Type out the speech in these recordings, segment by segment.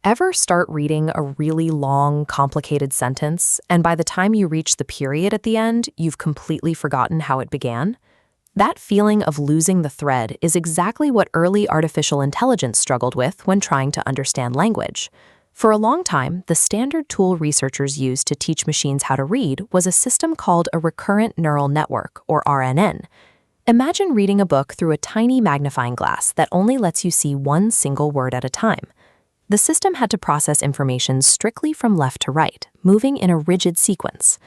Ever start reading a really long, complicated sentence, and by the time you reach the period at the end, you've completely forgotten how it began? That feeling of losing the thread is exactly what early artificial intelligence struggled with when trying to understand language. For a long time, the standard tool researchers used to teach machines how to read was a system called a recurrent neural network, or RNN. Imagine reading a book through a tiny magnifying glass that only lets you see one single word at a time. The system had to process information strictly from left to right, moving in a rigid sequence.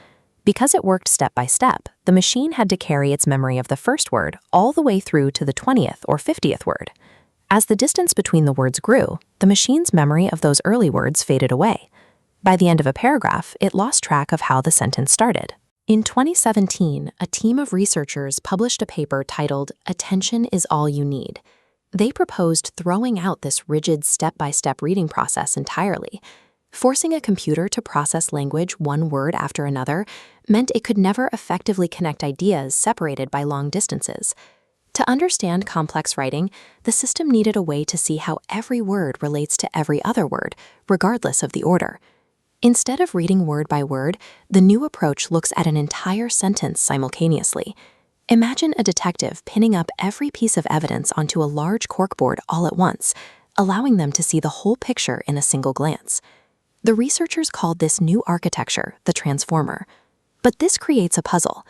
Because it worked step by step, the machine had to carry its memory of the first word all the way through to the 20th or 50th word. As the distance between the words grew, the machine's memory of those early words faded away. By the end of a paragraph, it lost track of how the sentence started. In 2017, a team of researchers published a paper titled "Attention is All You Need." They proposed throwing out this rigid step-by-step reading process entirely. Forcing a computer to process language one word after another meant it could never effectively connect ideas separated by long distances. To understand complex writing, the system needed a way to see how every word relates to every other word, regardless of the order. Instead of reading word by word, the new approach looks at an entire sentence simultaneously. Imagine a detective pinning up every piece of evidence onto a large corkboard all at once, allowing them to see the whole picture in a single glance. The researchers called this new architecture the transformer. But this creates a puzzle.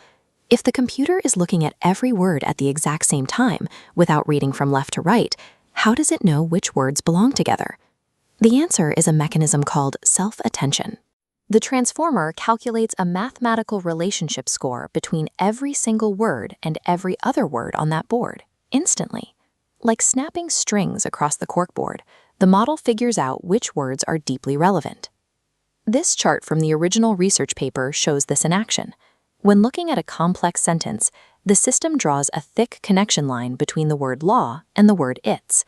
If the computer is looking at every word at the exact same time, without reading from left to right, how does it know which words belong together? The answer is a mechanism called self-attention. The transformer calculates a mathematical relationship score between every single word and every other word on that board, instantly. Like snapping strings across the corkboard, the model figures out which words are deeply relevant. This chart from the original research paper shows this in action. When looking at a complex sentence, the system draws a thick connection line between the word law and the word its.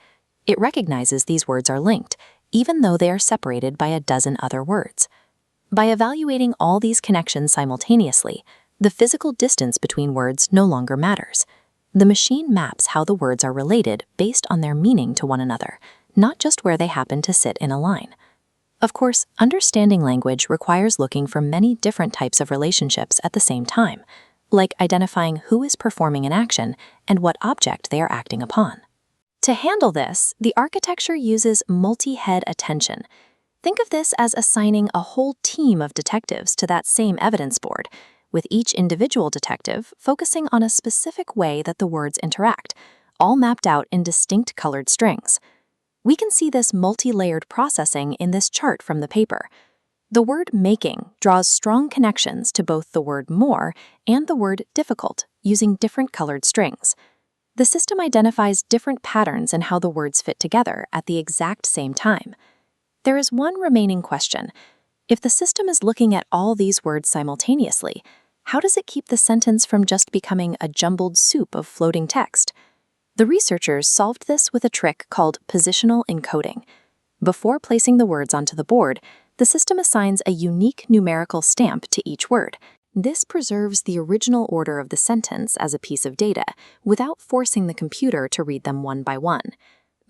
It recognizes these words are linked, even though they are separated by a dozen other words. By evaluating all these connections simultaneously, the physical distance between words no longer matters. The machine maps how the words are related based on their meaning to one another, not just where they happen to sit in a line. Of course, understanding language requires looking for many different types of relationships at the same time, like identifying who is performing an action and what object they are acting upon. To handle this, the architecture uses multi-head attention. Think of this as assigning a whole team of detectives to that same evidence board, with each individual detective focusing on a specific way that the words interact, all mapped out in distinct colored strings. We can see this multi-layered processing in this chart from the paper. The word making draws strong connections to both the word more and the word difficult using different colored strings. The system identifies different patterns in how the words fit together at the exact same time. There is one remaining question. If the system is looking at all these words simultaneously, how does it keep the sentence from just becoming a jumbled soup of floating text? The researchers solved this with a trick called positional encoding. Before placing the words onto the board, the system assigns a unique numerical stamp to each word. This preserves the original order of the sentence as a piece of data, without forcing the computer to read them one by one.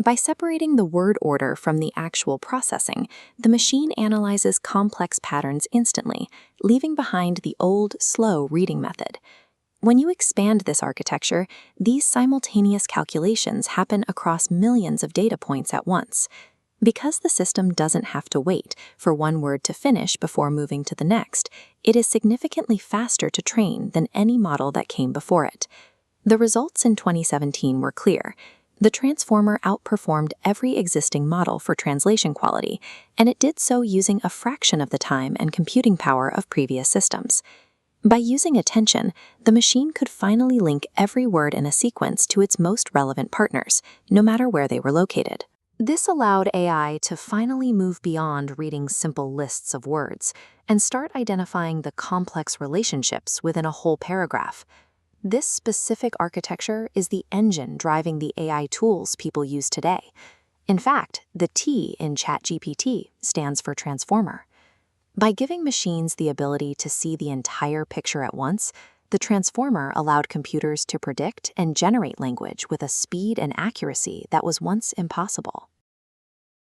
By separating the word order from the actual processing, the machine analyzes complex patterns instantly, leaving behind the old, slow reading method. When you expand this architecture, these simultaneous calculations happen across millions of data points at once. Because the system doesn't have to wait for one word to finish before moving to the next, it is significantly faster to train than any model that came before it. The results in 2017 were clear. The transformer outperformed every existing model for translation quality, and it did so using a fraction of the time and computing power of previous systems. By using attention, the machine could finally link every word in a sequence to its most relevant partners, no matter where they were located. This allowed AI to finally move beyond reading simple lists of words and start identifying the complex relationships within a whole paragraph. This specific architecture is the engine driving the AI tools people use today. In fact, the T in ChatGPT stands for transformer. By giving machines the ability to see the entire picture at once, the transformer allowed computers to predict and generate language with a speed and accuracy that was once impossible.